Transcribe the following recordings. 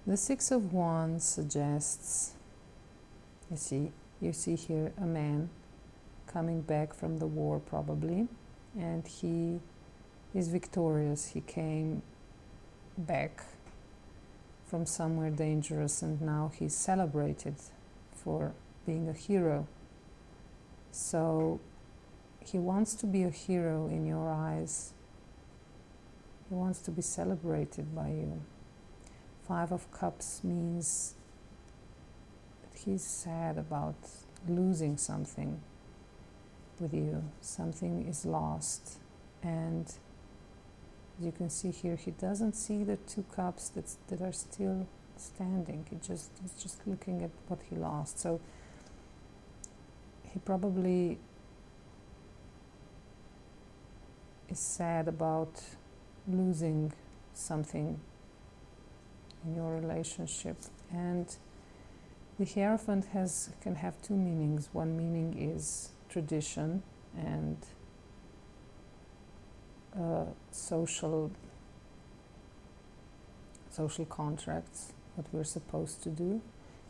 The Six of Wands suggests, you see here a man coming back from the war probably, and he is victorious. He came back from somewhere dangerous and now he's celebrated for being a hero. So he wants to be a hero in your eyes. He wants to be celebrated by you. Five of Cups means that he's sad about losing something with you. Something is lost. And as you can see here, he doesn't see the two cups that are still standing. He's just looking at what he lost. So he probably is sad about losing something in your relationship. And the Hierophant can have two meanings. One meaning is tradition and social contracts, what we're supposed to do.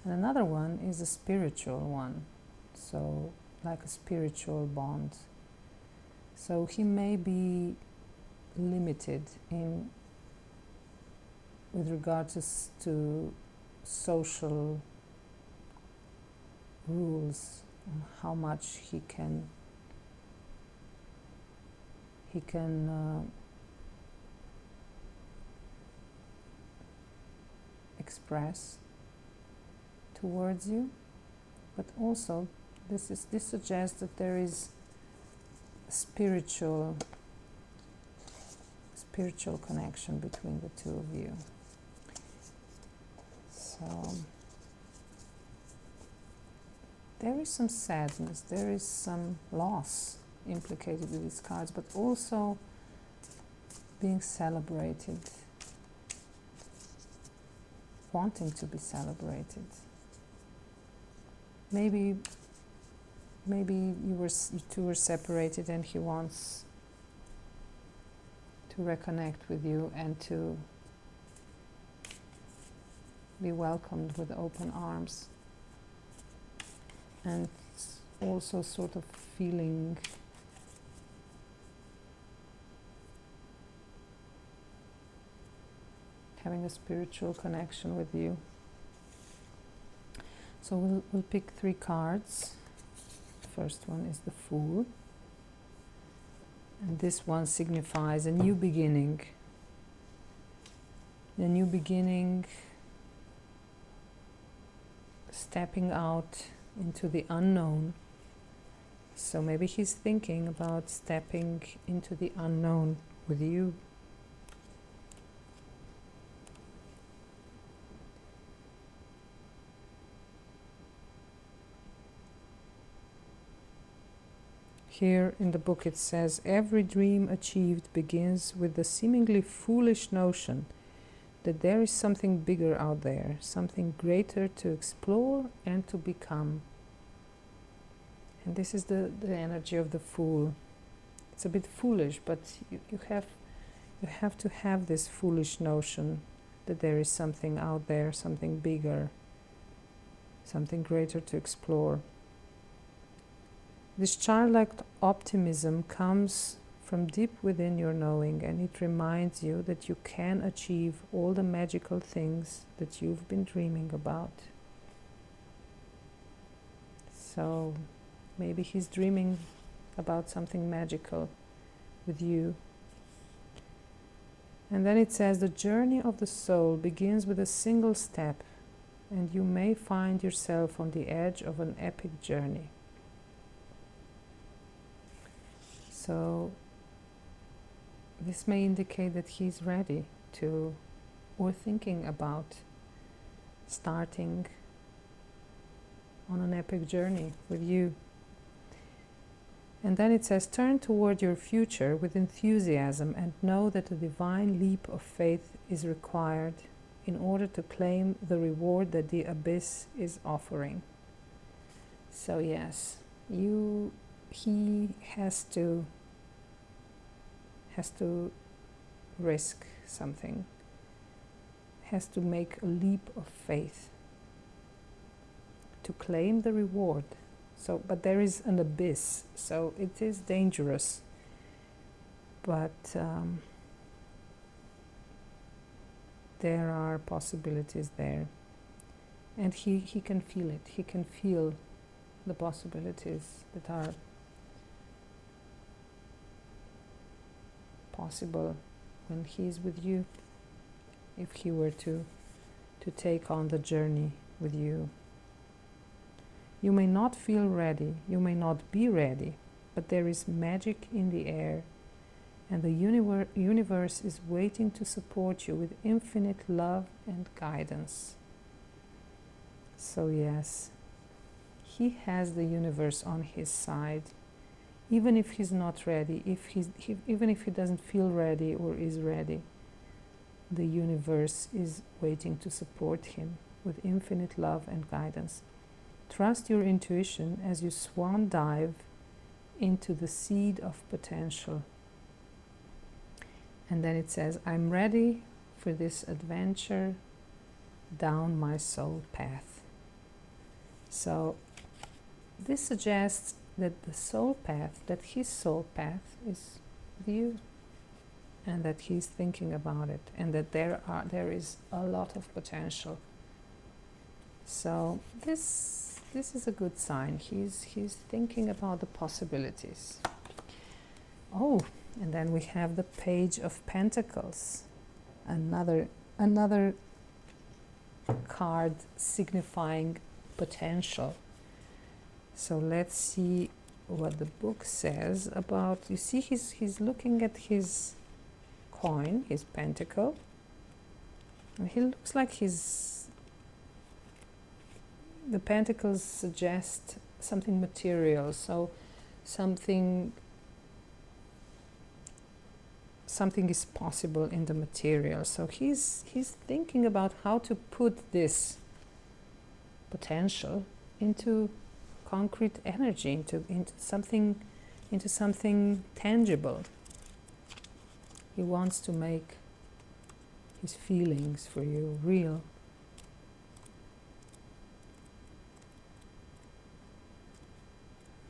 And another one is a spiritual one, so like a spiritual bond. So he may be limited with regard to social rules on how much he can express towards you, but also this suggests that there is a spiritual connection between the two of you. So there is some sadness, there is some loss implicated with these cards, but also being celebrated, wanting to be celebrated. Maybe you two were separated and he wants to reconnect with you and to be welcomed with open arms, and also sort of having a spiritual connection with you. So we'll pick 3 cards. The first one is the Fool, and this one signifies a new beginning. A new beginning, stepping out into the unknown. So maybe he's thinking about stepping into the unknown with you. Here in the book it says, every dream achieved begins with the seemingly foolish notion that there is something bigger out there, something greater to explore and to become. And this is the energy of the Fool. It's a bit foolish, but you have to have this foolish notion that there is something out there, something bigger, something greater to explore. This childlike optimism comes from deep within your knowing, and it reminds you that you can achieve all the magical things that you've been dreaming about. So maybe he's dreaming about something magical with you. And then it says, the journey of the soul begins with a single step, and you may find yourself on the edge of an epic journey. So this may indicate that he's ready to, or thinking about starting on an epic journey with you. And then it says, turn toward your future with enthusiasm and know that a divine leap of faith is required in order to claim the reward that the abyss is offering. So yes, he has to risk something, has to make a leap of faith to claim the reward. So, but there is an abyss, so it is dangerous. But there are possibilities there. And he can feel it. He can feel the possibilities that are possible when he is with you, if he were to take on the journey with you. You may not feel ready, you may not be ready, but there is magic in the air, and the universe is waiting to support you with infinite love and guidance. So yes, he has the universe on his side, even if he's not ready, even if he doesn't feel ready or is ready. The universe is waiting to support him with infinite love and guidance. Trust your intuition as you swan dive into the seed of potential. And then it says, I'm ready for this adventure down my soul path. So this suggests that the soul path, that his soul path is with you, and that he's thinking about it, and that there is a lot of potential. So this is a good sign. He's thinking about the possibilities. Oh, and then we have the Page of Pentacles, another card signifying potential. So let's see what the book says about, you see he's looking at his coin, his pentacle, and he looks like the pentacles suggest something material, so something is possible in the material. So he's thinking about how to put this potential into concrete energy, into something tangible. He wants to make his feelings for you real.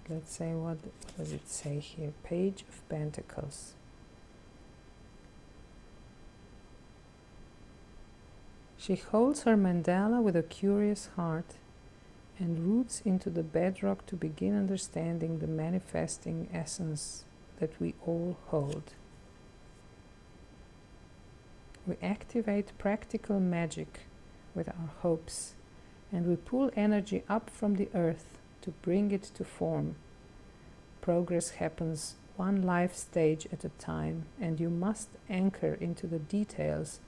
Let's say, what does it say here? Page of Pentacles. She holds her mandala with a curious heart and roots into the bedrock to begin understanding the manifesting essence that we all hold. We activate practical magic with our hopes, and we pull energy up from the earth to bring it to form. Progress happens one life stage at a time, and you must anchor into the details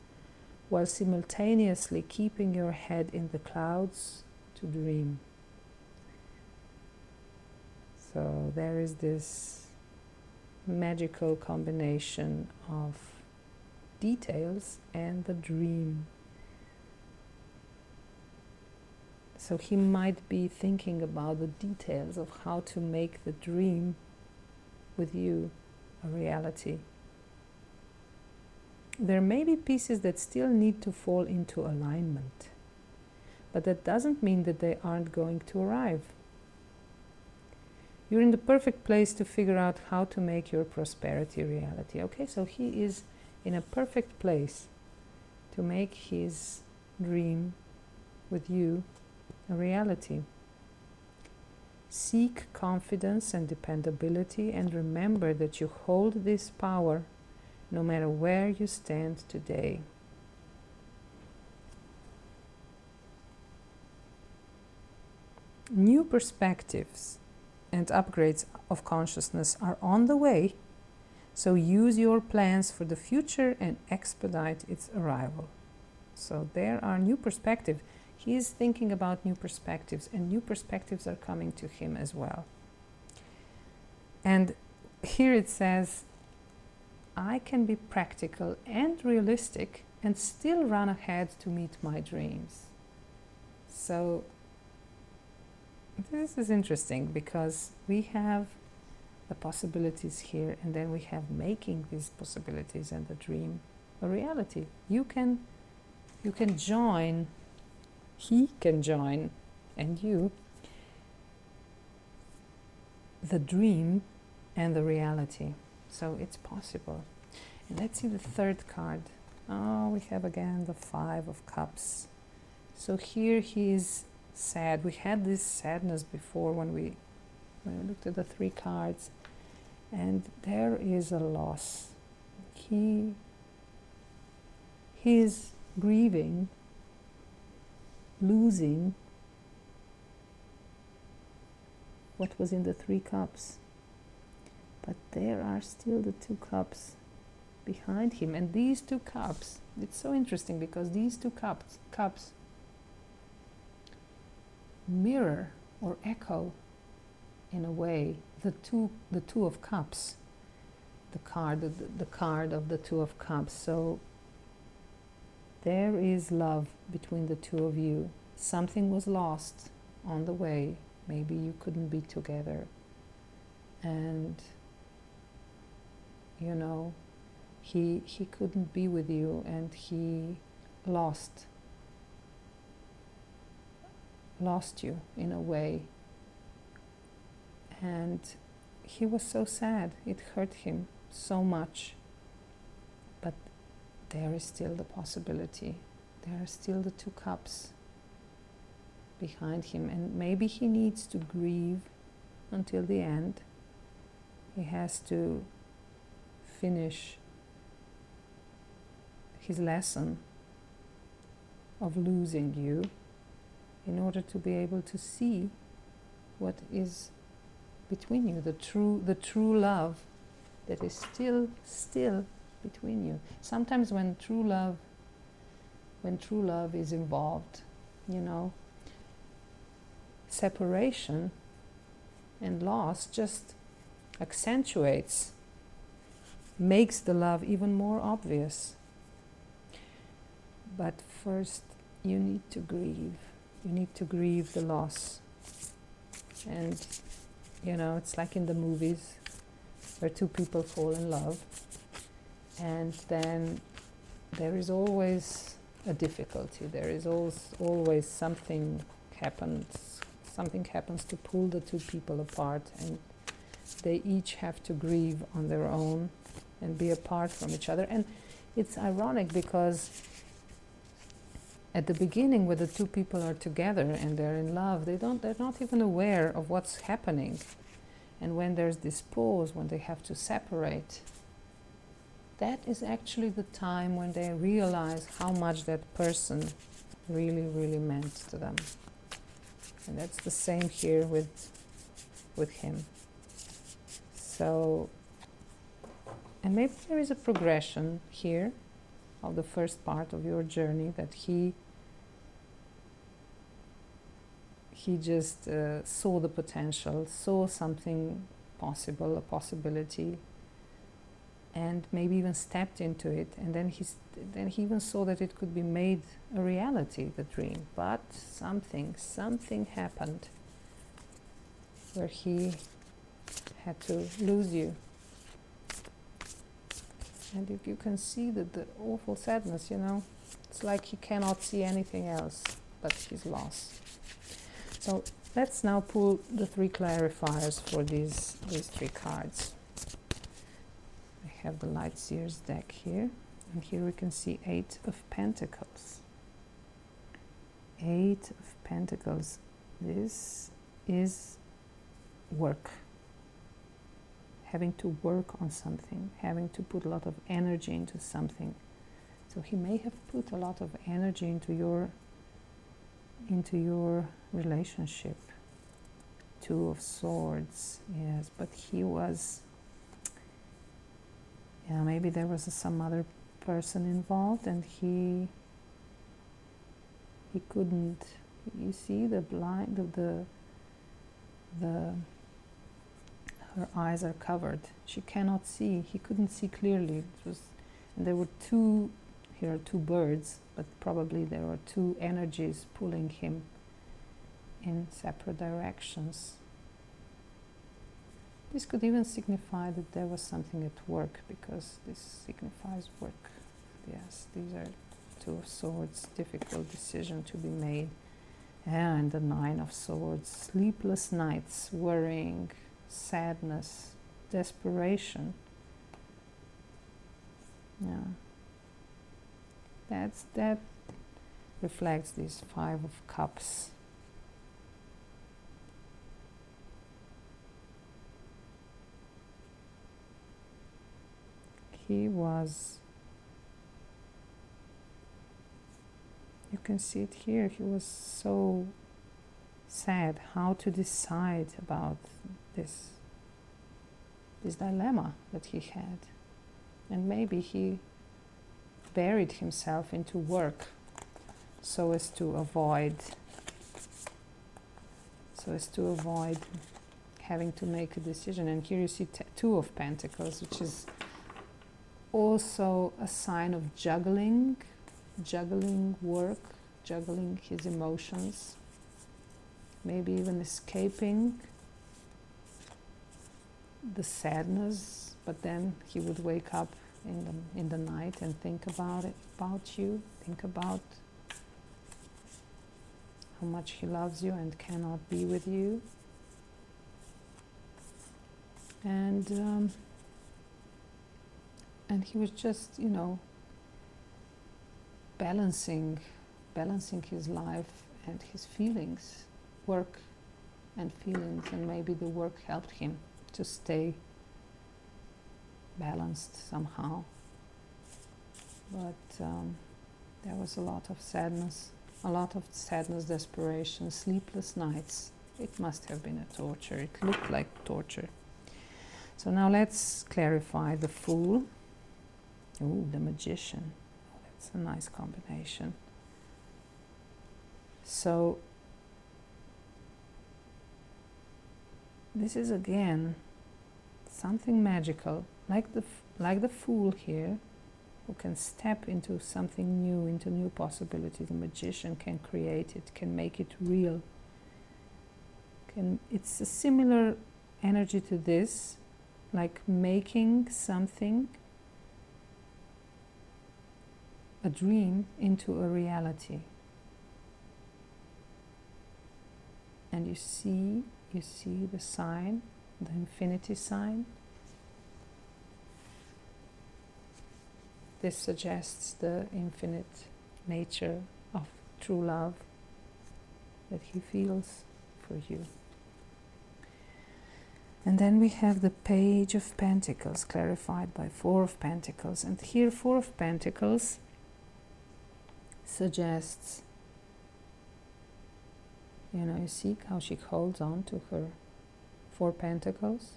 while simultaneously keeping your head in the clouds to dream. So there is this magical combination of details and the dream. So he might be thinking about the details of how to make the dream with you a reality. There may be pieces that still need to fall into alignment, but that doesn't mean that they aren't going to arrive. You're in the perfect place to figure out how to make your prosperity reality. Okay, so he is in a perfect place to make his dream with you a reality. Seek confidence and dependability, and remember that you hold this power no matter where you stand today. New perspectives and upgrades of consciousness are on the way, so use your plans for the future and expedite its arrival. So there are new perspectives. He is thinking about new perspectives, and new perspectives are coming to him as well. And here it says, I can be practical and realistic and still run ahead to meet my dreams. So this is interesting, because we have the possibilities here, and then we have making these possibilities and the dream a reality. You can you can join, he can join, and you, the dream and the reality. So it's possible. And let's see the third card. Oh, we have again the Five of Cups. So here he is sad. We had this sadness before when we looked at the three cards, and there is a loss. He is grieving, losing what was in the three cups. But there are still the two cups behind him, and these two cups, it's so interesting because these two cups mirror or echo in a way the two of cups, the card of the Two of Cups. So there is love between the two of you. Something was lost on the way. Maybe you couldn't be together, and you know, he couldn't be with you, and he lost you in a way, and he was so sad. It hurt him so much, but there is still the possibility. There are still the two cups behind him, and maybe he needs to grieve until the end. He has to finish his lesson of losing you in order to be able to see what is between you, the true love that is still between you. Sometimes when true love is involved, you know, separation and loss just accentuates, makes the love even more obvious. But first you need to grieve. You need to grieve the loss. And you know, it's like in the movies where two people fall in love, and then there is always a difficulty. There is always something happens to pull the two people apart, and they each have to grieve on their own and be apart from each other. And it's ironic because at the beginning, when the two people are together and they're in love, they're not even aware of what's happening. And when there's this pause, when they have to separate, that is actually the time when they realize how much that person really, really meant to them. And that's the same here with him. So, and maybe there is a progression here of the first part of your journey, that he just saw the potential, saw something possible, a possibility, and maybe even stepped into it, and then he even saw that it could be made a reality, the dream. But something happened where he had to lose you. And if you can see the awful sadness, you know, it's like he cannot see anything else but his loss. So let's now pull the three clarifiers for these three cards. I have the Light Seers deck here, and here we can see Eight of Pentacles. Eight of Pentacles. This is work. Having to work on something, having to put a lot of energy into something. So he may have put a lot of energy into your relationship. Two of Swords, yes, but he was, yeah, maybe there was some other person involved, and he couldn't, you see the blind, her eyes are covered. She cannot see. He couldn't see clearly. And there were here are two birds, but probably there were two energies pulling him in separate directions. This could even signify that there was something at work, because this signifies work. Yes, these are Two of Swords, difficult decision to be made. And the Nine of Swords, sleepless nights, worrying, sadness, desperation. Yeah. That reflects this Five of Cups. He was, you can see it here, he was so sad how to decide about this dilemma that he had. And maybe he buried himself into work so as to avoid having to make a decision. And here you see Two of Pentacles, which is also a sign of juggling work, juggling his emotions, maybe even escaping the sadness, but then he would wake up in the night and think about you, think about how much he loves you and cannot be with you. And he was just, you know, balancing his life and his feelings, work and feelings, and maybe the work helped him to stay balanced somehow. But there was a lot of sadness, desperation, sleepless nights. It must have been a torture. It looked like torture. So now let's clarify the Fool. Ooh, the Magician. Oh, that's a nice combination. So this is again something magical, like the Fool here, who can step into something new, into new possibilities. The Magician can create it, can make it real. It's a similar energy to this, like making something, a dream, into a reality. And you see the sign, the infinity sign. This suggests the infinite nature of true love that he feels for you. And then we have the Page of Pentacles, clarified by Four of Pentacles. And here Four of Pentacles suggests, you know, you see how she holds on to her Four Pentacles.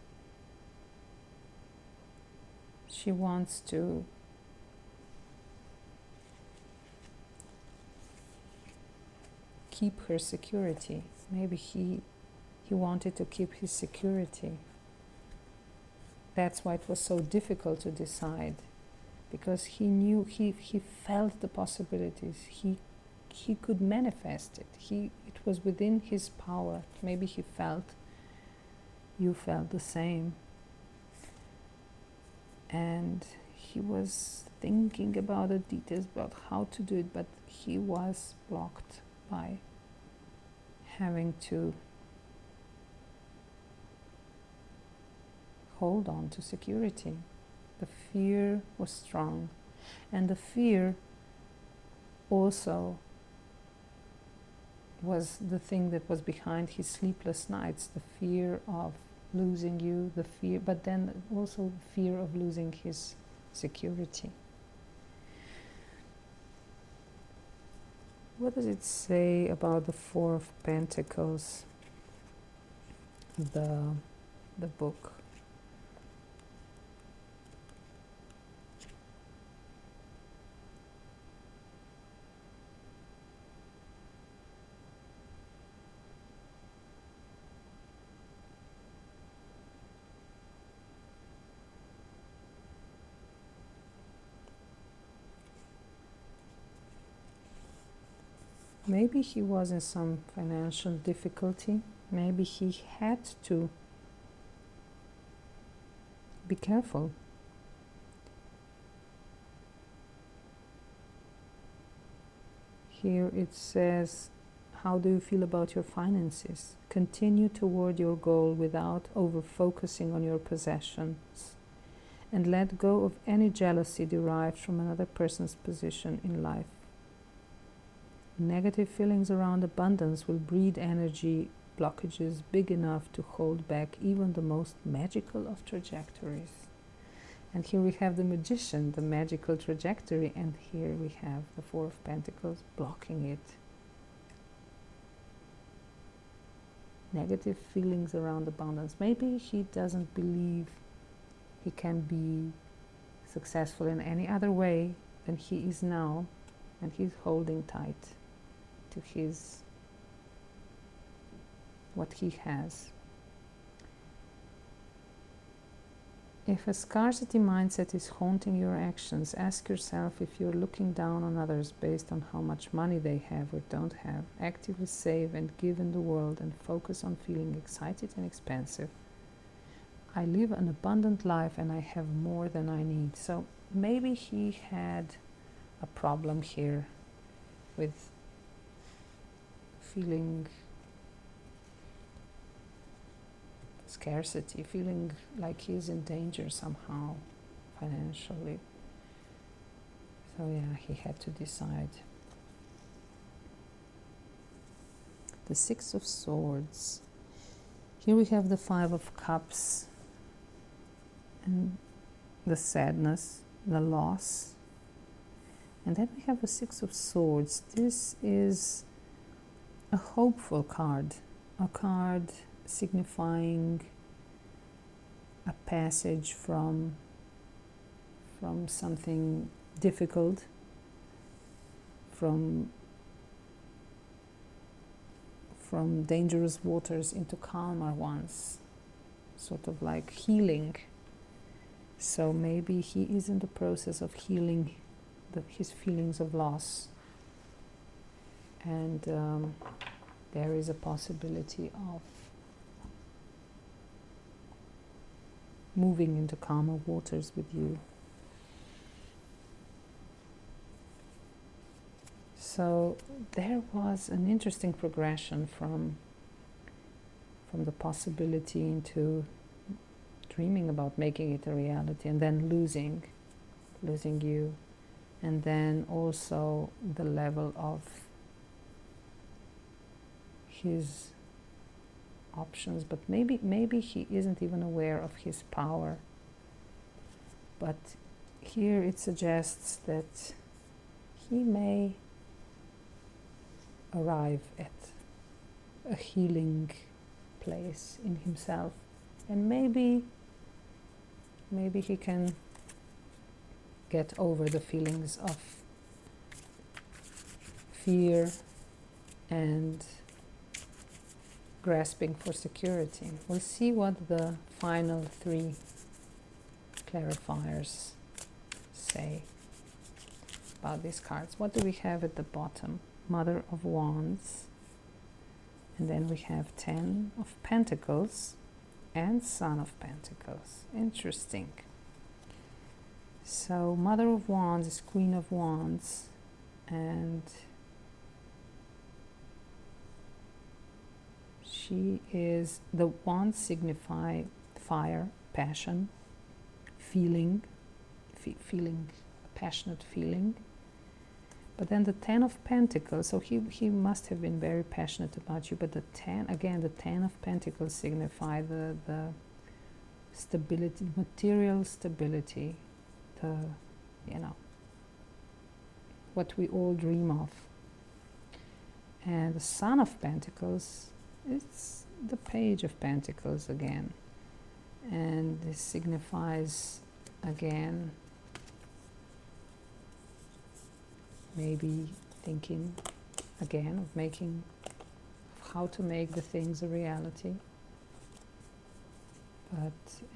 She wants to keep her security. Maybe he wanted to keep his security. That's why it was so difficult to decide, because he knew, he felt the possibilities. He could manifest it. It was within his power. Maybe you felt the same. And he was thinking about the details, about how to do it, but he was blocked by having to hold on to security. The fear was strong, and the fear also was the thing that was behind his sleepless nights, the fear of losing you, but then also fear of losing his security. What does it say about the Four of Pentacles, the book? Maybe he was in some financial difficulty. Maybe he had to be careful. Here it says, how do you feel about your finances? Continue toward your goal without over-focusing on your possessions, and let go of any jealousy derived from another person's position in life. Negative feelings around abundance will breed energy blockages big enough to hold back even the most magical of trajectories. And here we have the Magician, the magical trajectory, and here we have the Four of Pentacles blocking it. Negative feelings around abundance. Maybe he doesn't believe he can be successful in any other way than he is now, and he's holding tight to what he has. If a scarcity mindset is haunting your actions, ask yourself if you're looking down on others based on how much money they have or don't have. Actively save and give in the world and focus on feeling excited and expansive. I live an abundant life and I have more than I need. So maybe he had a problem here with feeling scarcity, feeling like he's in danger somehow financially. So yeah, he had to decide. The Six of Swords. Here we have the Five of Cups and the sadness, the loss. And then we have the Six of Swords. This is a hopeful card, a card signifying a passage from something difficult, from dangerous waters into calmer ones, sort of like healing. So maybe he is in the process of healing his feelings of loss, and there is a possibility of moving into calmer waters with you. So there was an interesting progression from the possibility into dreaming about making it a reality, and then losing you, and then also the level of his options, but maybe he isn't even aware of his power. But here it suggests that he may arrive at a healing place in himself, and maybe he can get over the feelings of fear and grasping for security. We'll see what the final three clarifiers say about these cards. What do we have at the bottom? Mother of Wands, and then we have Ten of Pentacles and Son of Pentacles. Interesting. So Mother of Wands is Queen of Wands, and she is, the wands signify fire, passion, feeling, feeling, a passionate feeling. But then the Ten of Pentacles, so he must have been very passionate about you, but the Ten of Pentacles signify the stability, material stability, the, what we all dream of. And the Son of Pentacles, it's the Page of Pentacles again, and this signifies again maybe thinking again of how to make the things a reality.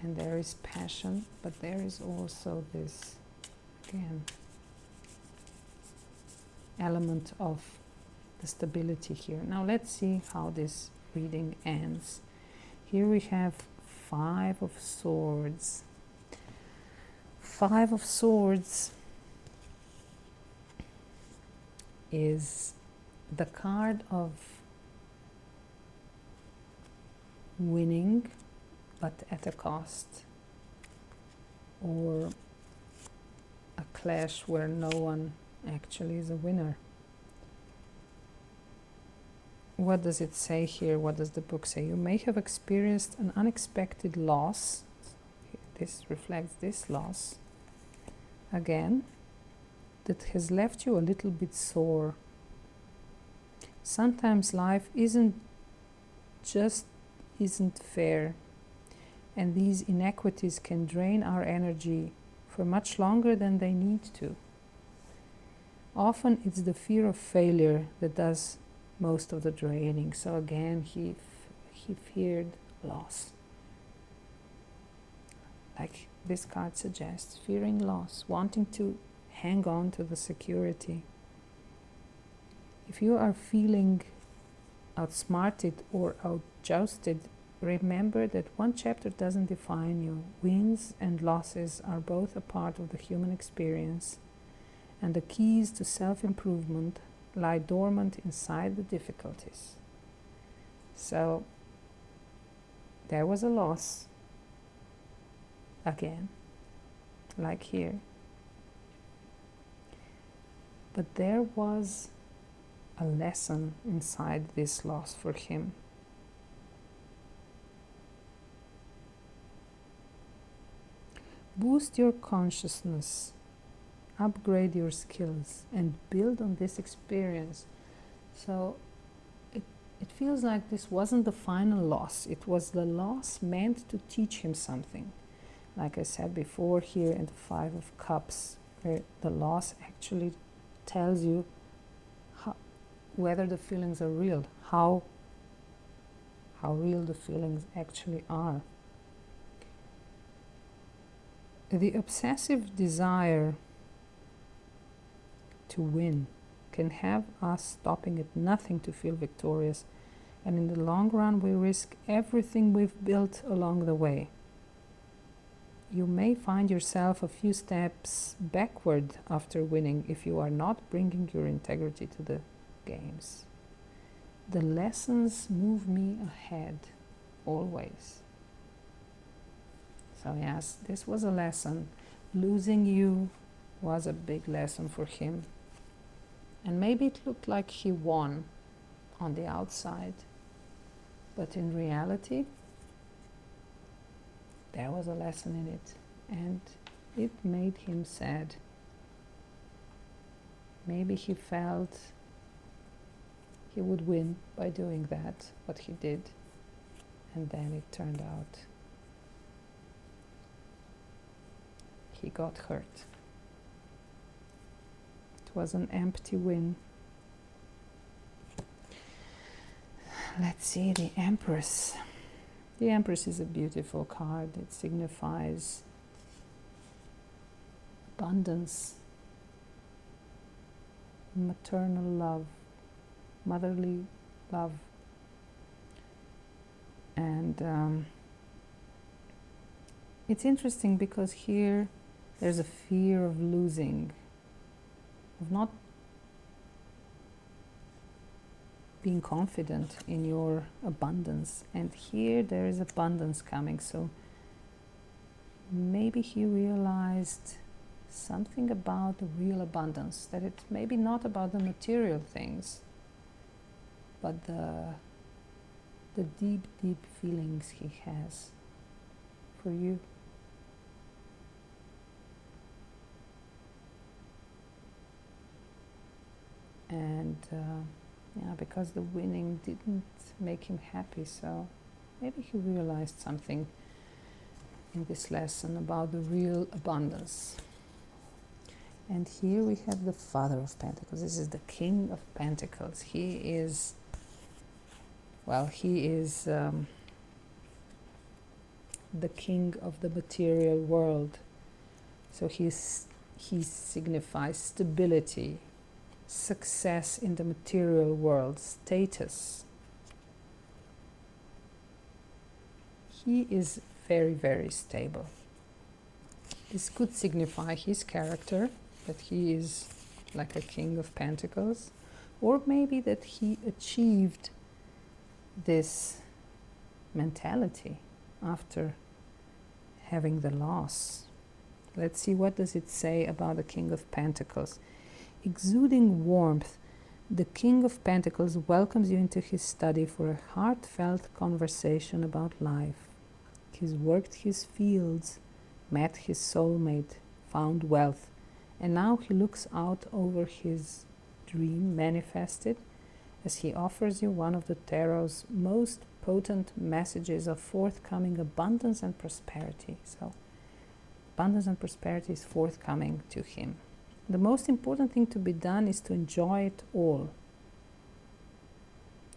And there is passion, but there is also this again element of the stability here. Now let's see how this reading ends. Here we have Five of Swords. Five of Swords is the card of winning, but at a cost, or a clash where no one actually is a winner. What does it say here? What does the book say? You may have experienced an unexpected loss. This reflects this loss again, that has left you a little bit sore. Sometimes life isn't fair, and these inequities can drain our energy for much longer than they need to. Often it's the fear of failure that does most of the draining. So again, he feared loss. Like this card suggests, fearing loss, wanting to hang on to the security. If you are feeling outsmarted or outjousted, remember that one chapter doesn't define you. Wins and losses are both a part of the human experience, and the keys to self-improvement lie dormant inside the difficulties. So there was a loss, again, like here. But there was a lesson inside this loss for him. Boost your consciousness, upgrade your skills, and build on this experience. So it feels like this wasn't the final loss. It was the loss meant to teach him something. Like I said before, here in the Five of Cups, where the loss actually tells you whether the feelings are real, how real the feelings actually are. The obsessive desire to win can have us stopping at nothing to feel victorious, and in the long run we risk everything we've built along the way. You may find yourself a few steps backward after winning if you are not bringing your integrity to the games. The lessons move me ahead, always. So yes, this was a lesson. Losing you was a big lesson for him. And maybe it looked like he won on the outside, but in reality, there was a lesson in it, and it made him sad. Maybe he felt he would win by doing that, what he did, and then it turned out he got hurt. It was an empty win. Let's see the Empress. The Empress is a beautiful card. It signifies abundance, maternal love, motherly love, and it's interesting because here there's a fear of losing, of not being confident in your abundance, and here there is abundance coming. So maybe he realized something about the real abundance, that it's maybe not about the material things, but the deep feelings he has for you. And yeah, because the winning didn't make him happy, so maybe he realized something in this lesson about the real abundance. And here we have the Father of Pentacles. This is the King of Pentacles. He is, well, he is the king of the material world. So he signifies stability, success in the material world, status. He is very stable. This could signify his character, that he is like a King of Pentacles, or maybe that he achieved this mentality after having the loss. Let's see, what does it say about the King of Pentacles? Exuding warmth, the King of Pentacles welcomes you into his study for a heartfelt conversation about life. He's worked his fields, met his soulmate, found wealth, and now he looks out over his dream manifested as he offers you one of the tarot's most potent messages of forthcoming abundance and prosperity. So, abundance and prosperity is forthcoming to him. The most important thing to be done is to enjoy it all.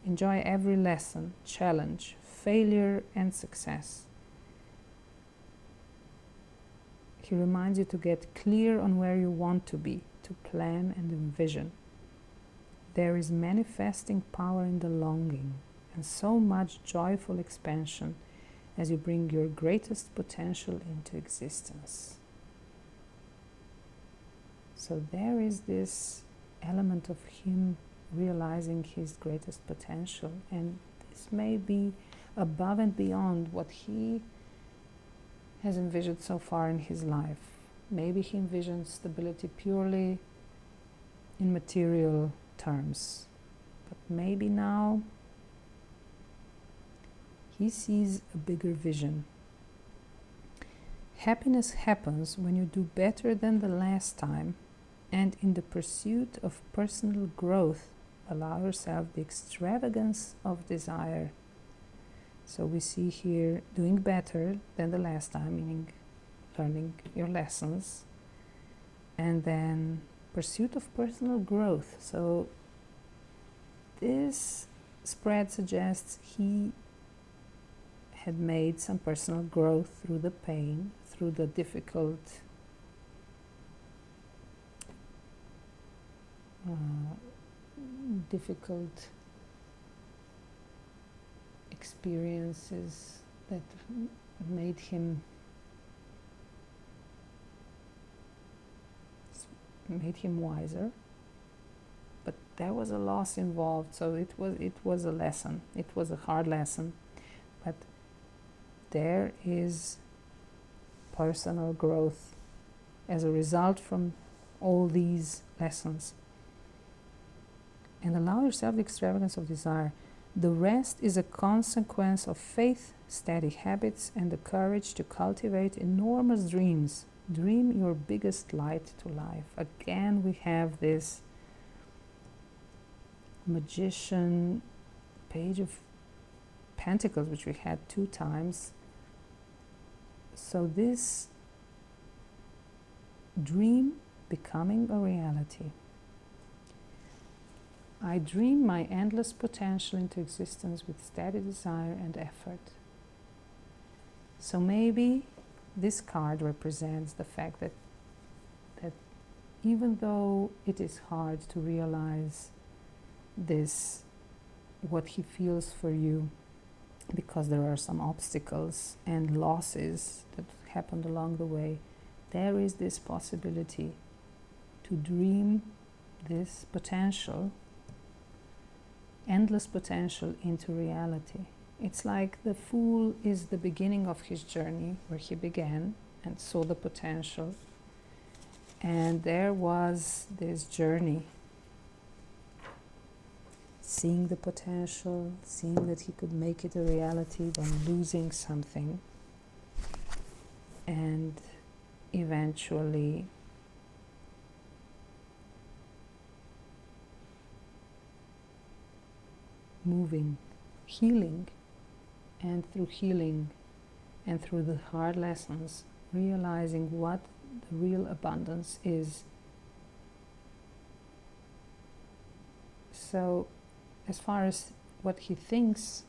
Enjoy every lesson, challenge, failure, and success. He reminds you to get clear on where you want to be, to plan and envision. There is manifesting power in the longing and so much joyful expansion as you bring your greatest potential into existence. So there is this element of him realizing his greatest potential, and this may be above and beyond what he has envisioned so far in his life. Maybe he envisions stability purely in material terms, but maybe now he sees a bigger vision. Happiness happens when you do better than the last time, and in the pursuit of personal growth, allow yourself the extravagance of desire. So we see here doing better than the last time, meaning learning your lessons, and then pursuit of personal growth. So this spread suggests he had made some personal growth through the pain, through the difficult experiences that made him wiser, but there was a loss involved, so it was a lesson. It was a hard lesson, but there is personal growth as a result from all these lessons. And allow yourself the extravagance of desire. The rest is a consequence of faith, steady habits, and the courage to cultivate enormous dreams. Dream your biggest light to life. Again, we have this Magician, Page of Pentacles, which we had 2 times. So this dream becoming a reality. I dream my endless potential into existence with steady desire and effort. So maybe this card represents the fact that even though it is hard to realize this, what he feels for you, because there are some obstacles and losses that happened along the way, there is this possibility to dream this potential, endless potential, into reality. It's like the Fool is the beginning of his journey, where he began and saw the potential, and there was this journey, seeing the potential, seeing that he could make it a reality, then losing something, and eventually moving, healing, and through healing and through the hard lessons, realizing what the real abundance is. So as far as what he thinks,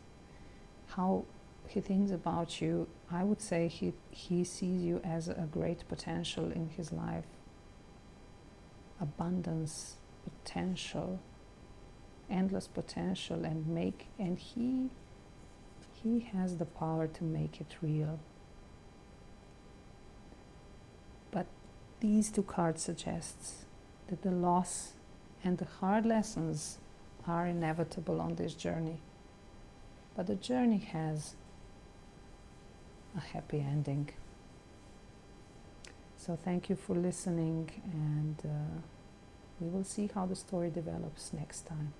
how he thinks about you, I would say he sees you as a great potential in his life. Abundance, potential, endless potential, and he has the power to make it real. But these 2 cards suggests that the loss and the hard lessons are inevitable on this journey. But the journey has a happy ending. So thank you for listening, and we will see how the story develops next time.